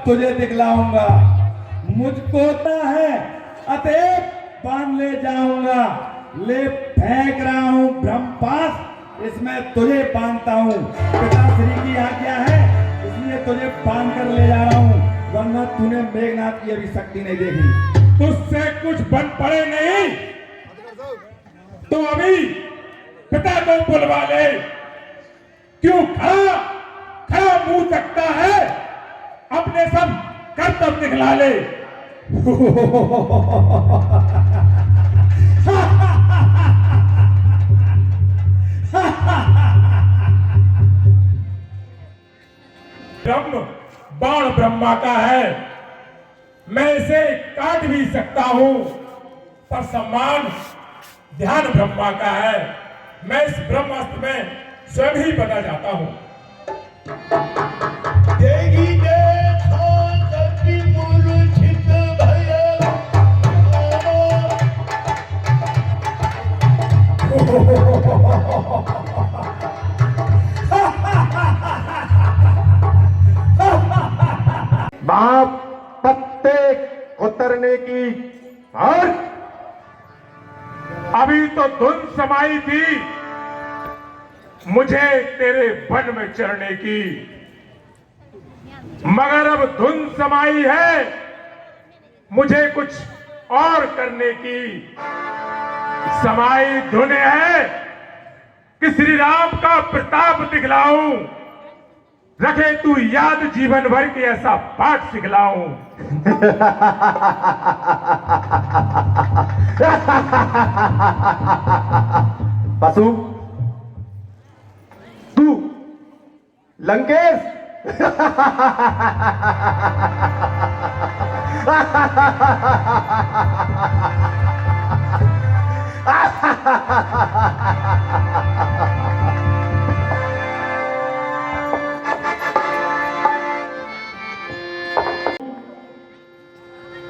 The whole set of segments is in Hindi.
तुझे दिखलाऊंगा। मुझको पता है अतएव बांध ले जाऊंगा। ले फेंक रहा हूं ब्रह्मपास, इसमें तुझे बांधता हूं। पिताश्री की आज्ञा है इसलिए तुझे बांध कर ले जा रहा हूं, वरना तूने मेघनाथ की अभी शक्ति नहीं देखी। तुझसे कुछ बन पड़े नहीं तो अभी पिता को बुलवा ले। क्यों खड़ा खड़ा मुंह तकता है, अपने सब कर्तव्य दिखला ले। ब्रह्म बाण ब्रह्मा का है, मैं इसे काट भी सकता हूं, पर सम्मान ध्यान ब्रह्मा का है। मैं इस ब्रह्मास्त्र में स्वयं ही बना जाता हूं। देगी देखो सखी मूर्छित भय। बाप पत्ते उतरने की और अभी तो धुन समाई थी मुझे तेरे वन में चढ़ने की, मगर अब धुन समाई है मुझे कुछ और करने की। समाई धुन है कि श्री राम का प्रताप दिखलाऊं, रखे तू याद जीवन भर की ऐसा पाठ सिखलाऊं। पशु तू लंकेश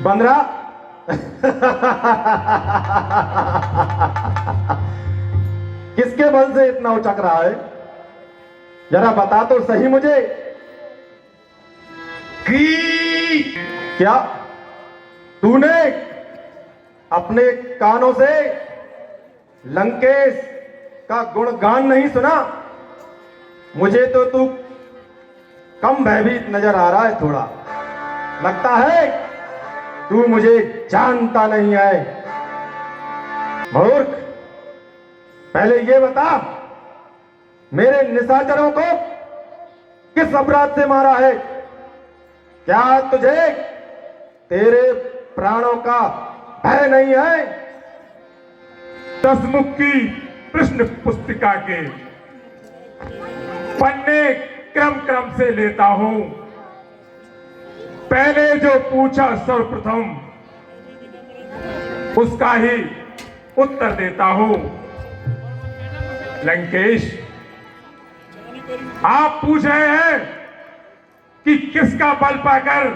बंदरा किसके बल से इतना उचक रहा है, जरा बता तो सही मुझे। की क्या तूने अपने कानों से लंकेश का गुणगान नहीं सुना? मुझे तो तू कम भयभीत नजर आ रहा है थोड़ा। लगता है तू मुझे जानता नहीं है। मूर्ख, पहले ये बता मेरे निशाचरों को किस अपराध से मारा है? क्या तुझे तेरे प्राणों का भय नहीं है? दसमुख की प्रश्न पुस्तिका के पन्ने क्रम क्रम से लेता हूं। पहले जो पूछा सर्वप्रथम उसका ही उत्तर देता हूं। लंकेश, आप पूछ रहे हैं कि किसका बल पाकर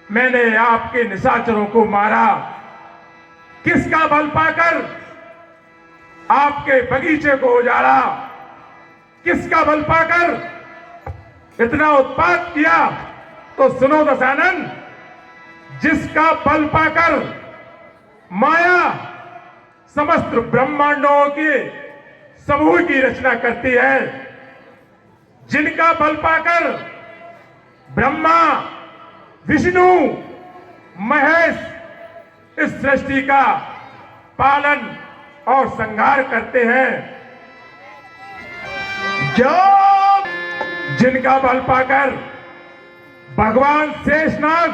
मैंने आपके निशाचरों को मारा, किसका बल पाकर आपके बगीचे को उजाड़ा, किसका बल पाकर इतना उत्पात किया। तो सुनो दशानन, जिसका बल पाकर माया समस्त ब्रह्मांडों के समूह की रचना करती है, जिनका बल पाकर ब्रह्मा विष्णु महेश इस सृष्टि का पालन और संहार करते हैं, जो जिनका बल पाकर भगवान शेषनाग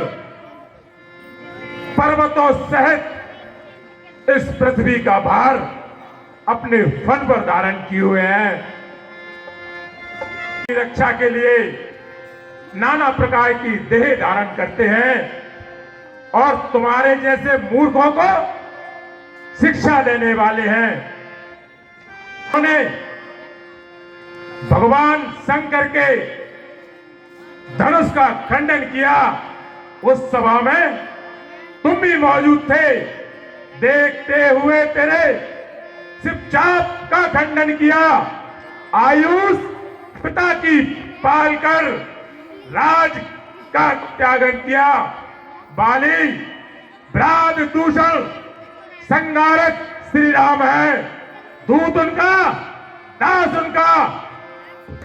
पर्वतों सहित इस पृथ्वी का भार अपने फन पर धारण किए हुए हैं, रक्षा के लिए नाना प्रकार की देह धारण करते हैं और तुम्हारे जैसे मूर्खों को शिक्षा देने वाले हैं। उन्होंने भगवान शंकर के धनुष का खंडन किया। उस सभा में तुम भी मौजूद थे, देखते हुए तेरे शिवचाप का खंडन किया। आयुष पिता की पालकर राज का त्यागन किया। बाली ब्राद दूषण संगारक श्री राम है, दूत उनका दास उनका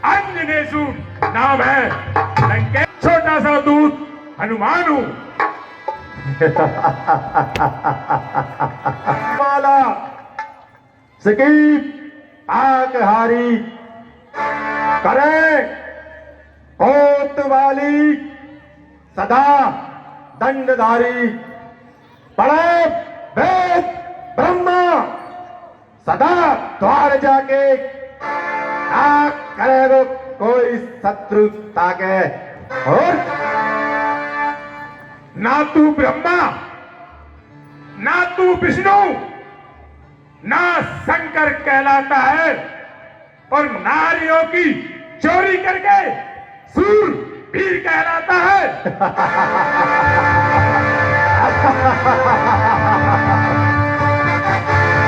अंजनेशु नाम है। लंकेश छोटा सा दूत हनुमान हूं। माला सकीब आकहारी करे कोतवाली सदा दंडधारी, पढ़े वेद ब्रह्मा सदा द्वार जाके, ना करेगो कोई शत्रु ताके। और ना तू ब्रह्मा ना तू विष्णु ना शंकर कहलाता है, और नारियों की चोरी करके सूर वीर कहलाता है।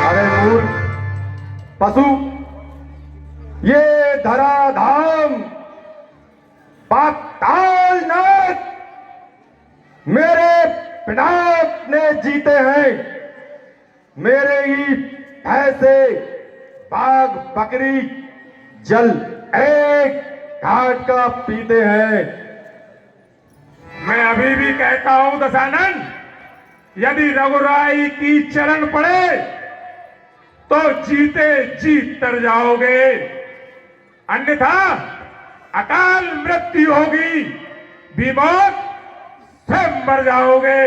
अरे मूर्ख पशु, ये धराधाम पातालनाथ मेरे पिताप ने जीते हैं। मेरे ही पैसे बाघ बकरी जल एक घाट का पीते हैं। मैं अभी भी कहता हूं दशानन, यदि रघुराई की चरण पड़े तो जीते जीत तर जाओगे, अन्यथा अकाल मृत्यु होगी, विमोत स्वयं मर जाओगे।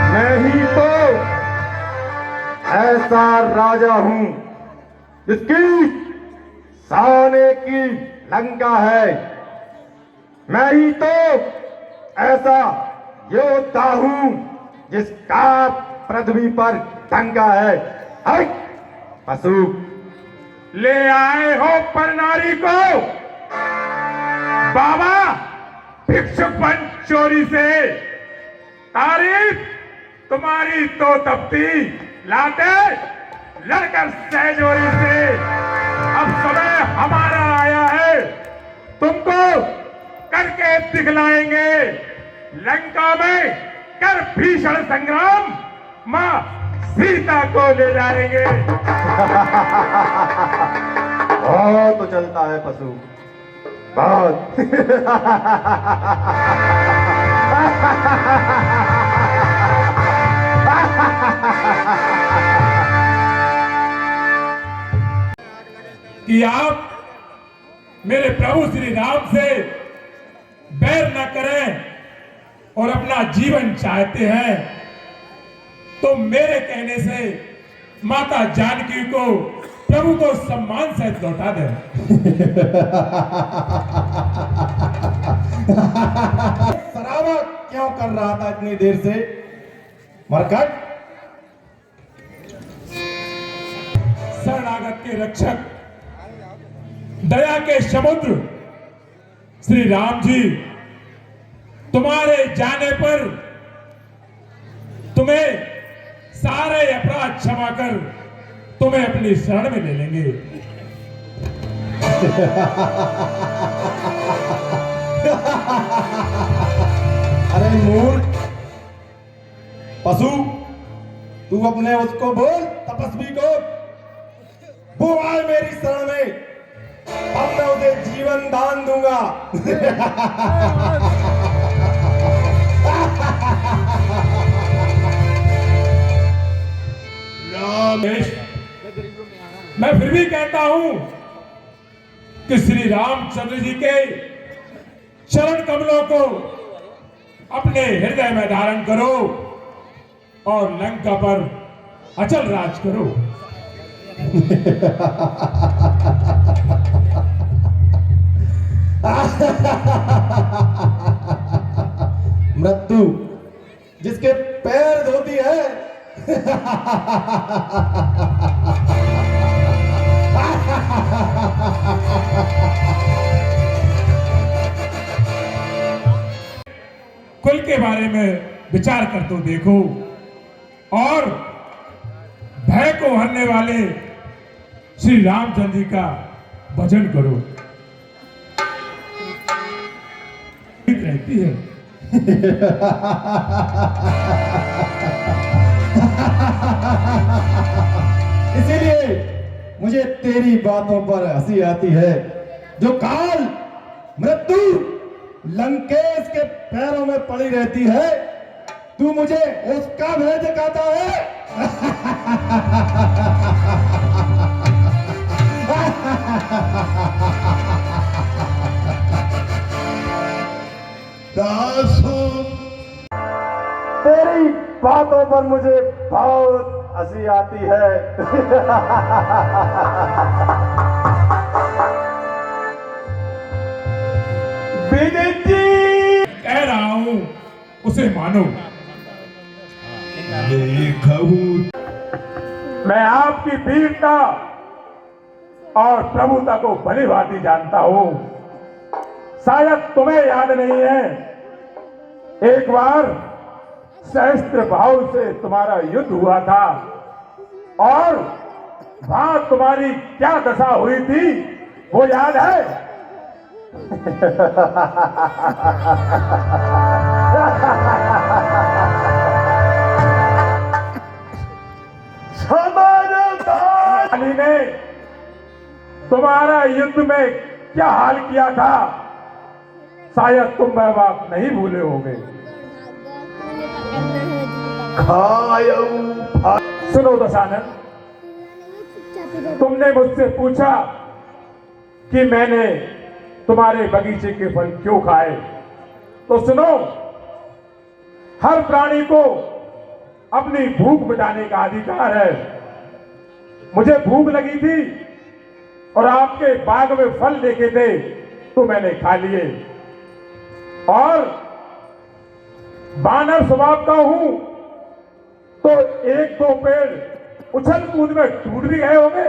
मैं ही तो ऐसा राजा हूं जिसकी साने की लंका है। मैं ही तो ऐसा योद्धा हूं जिसका पृथ्वी पर डंका है। हट पशु, ले आए हो पर नारी को बाबा भिक्षुकपन चोरी से, तारीफ तुम्हारी तो तपती लाते लड़कर सहजोरी से। अब समय हमारा आया है, तुमको करके दिखलाएंगे, लंका में कर भीषण संग्राम, मां सीता को ले जाएंगे। बहुत तो चलता है पशु, बहुत। कि आप मेरे प्रभु श्री राम से बैर न करें और अपना जीवन चाहते हैं, तो मेरे कहने से माता जानकी को प्रभु को सम्मान सहित लौटा दें। सरावा क्यों कर रहा था इतनी देर से मरकट? शरणागत के रक्षक, दया के समुद्र श्री राम जी, तुम्हारे जाने पर तुम्हें सारे अपराध क्षमा कर तुम्हें अपनी शरण में ले लेंगे। अरे मूर्ख पशु, तू अपने उसको बोल, तपस्वी को, वो आए मेरी शरण में, अब मैं उसे जीवन दान दूंगा। रामेश, मैं फिर भी कहता हूं कि श्री रामचंद्र जी के चरण कमलों को अपने हृदय में धारण करो और लंका पर अचल राज करो। मृत्यु जिसके पैर धोती है, कुल के बारे में विचार कर तो देखो, और भय को हरने वाले श्री रामचंद्र जी का भजन करो। रहती है इसीलिए मुझे तेरी बातों पर हंसी आती है। जो काल मृत्यु लंकेश के पैरों में पड़ी रहती है, तू मुझे उसका भय दिखाता है। दासो तेरी बातों पर मुझे बहुत हंसी आती है। विनती कह रहा हूं उसे मानो। देखूं मैं आपकी वीरता और प्रभुता को भली भांति जानता हूं। शायद तुम्हें याद नहीं है, एक बार सहस्त्र भाव से तुम्हारा युद्ध हुआ था और वहां तुम्हारी क्या दशा हुई थी वो याद है? अली ने तुम्हारा युद्ध में क्या हाल किया था, शायद तुम वह बात नहीं भूले होगे। सुनो दशानन, तुमने मुझसे पूछा कि मैंने तुम्हारे बगीचे के फल क्यों खाए, तो सुनो, हर प्राणी को अपनी भूख मिटाने का अधिकार है। मुझे भूख लगी थी और आपके बाग में फल देखे थे तो मैंने खा लिए, और बानर स्वभाव का हूं तो एक दो पेड़ उछल कूद में टूट भी गए होंगे।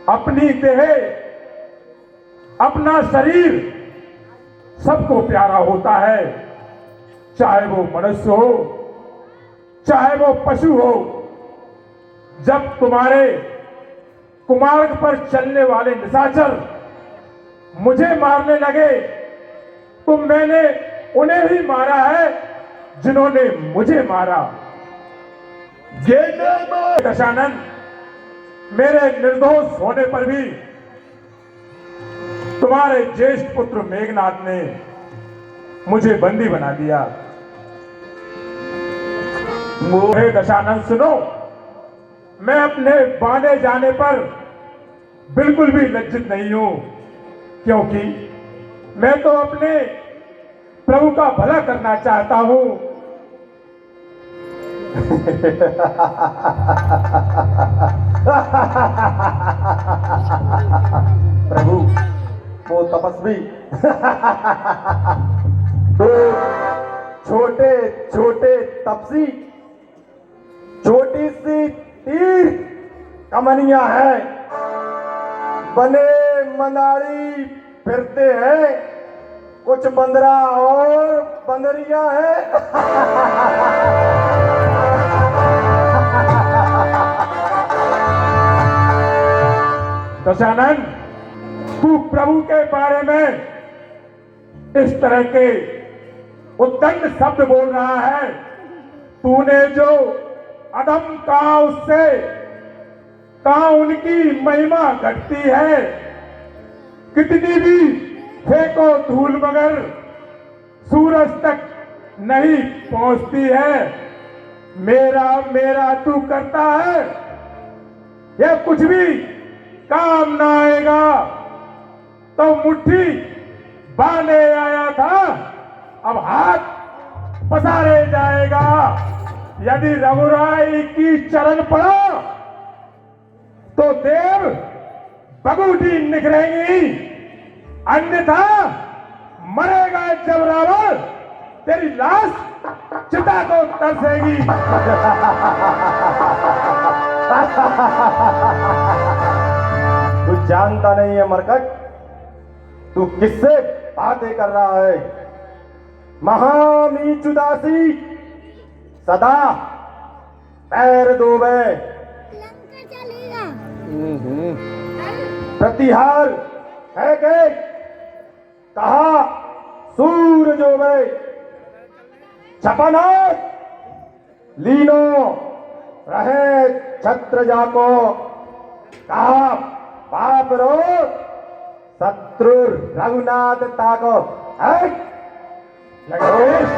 अपनी देह, अपना शरीर सबको प्यारा होता है, चाहे वो मनुष्य हो चाहे वो पशु हो। जब तुम्हारे कुमार्ग पर चलने वाले निशाचर मुझे मारने लगे तो मैंने उन्हें ही मारा है जिन्होंने मुझे मारा। दशानन, मेरे निर्दोष होने पर भी तुम्हारे ज्येष्ठ पुत्र मेघनाथ ने मुझे बंदी बना दिया। हे दशानन सुनो, मैं अपने बांधे जाने पर बिल्कुल भी लज्जित नहीं हूं, क्योंकि मैं तो अपने प्रभु का भला करना चाहता हूं। प्रभु वो तपस्वी तो छोटे छोटे तपसी छोटी सी तीर कमनियां हैं, बने मनारी फिरते हैं, कुछ बंदरा और बंदरियां हैं। दशानन, तू प्रभु के बारे में इस तरह के उद्दंड शब्द बोल रहा है। तूने जो अधम कहा उससे कहा उनकी महिमा घटती है। कितनी भी फेंको धूल मगर सूरज तक नहीं पहुंचती है। मेरा मेरा तू करता है, यह कुछ भी काम ना आएगा। तो मुट्ठी बांधे आया था, अब हाथ पसारे जाएगा। यदि रघुराई की चरण पड़ा तो देव बगुटी निकलेंगी, अन्यथा मरेगा जब रावण, तेरी लाश चिता को तरसेगी। तू जानता नहीं है मरकट, तू किससे बातें कर रहा है। महामीचुदासी सदा पैर डूबे प्रतिहार है के कहा सूरज होवे छपनाथ लीनो रहे छत्र जाको कहा पाप रो शत्रु रघुनाथ ताको है लंकेश,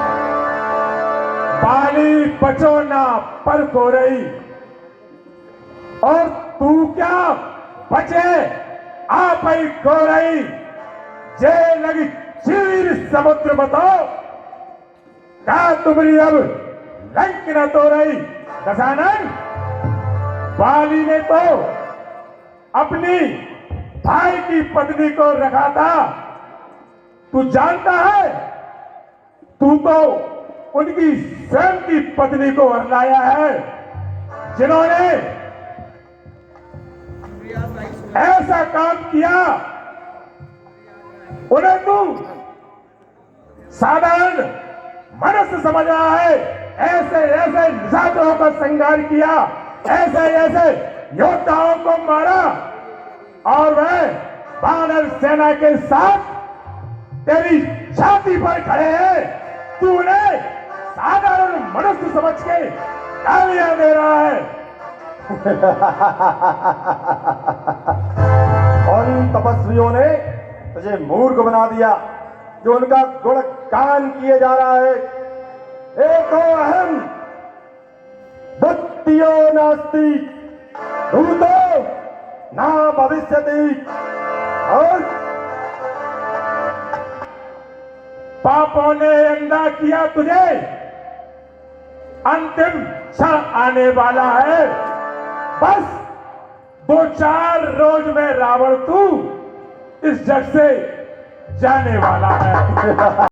बाली बचोना पर खो रही और तू क्या बचे आप ही खो रही। जे लगी चीर समुद्र बताओ क्या तुम्हारी अब लंक न तो रही। दशानन, बाली ने तो अपनी भाई की पत्नी को रखा था, तू जानता है तू तो उनकी स्वयं की पत्नी को हरलाया है, जिन्होंने ऐसा काम किया उन्हें तू साधारण मनुष्य समझ रहा है। ऐसे ऐसे निशाचरों का संहार किया, ऐसे ऐसे योद्धाओं को मारा और वह वानर सेना के साथ तेरी छाती पर खड़े हैं। तू उन्हें साधारण मनुष्य समझ के गालियां दे रहा है। उन तपस्वियों ने तुझे मूर्ख बना दिया जो उनका गुणगान किए जा रहा है। एको अहम द्वितीयो नास्ति भूतो ना भविष्यति। और पापों ने अंधा किया तुझे, अंतिम क्षण आने वाला है। बस 2-4 रोज में रावण तू इस जग से जाने वाला है।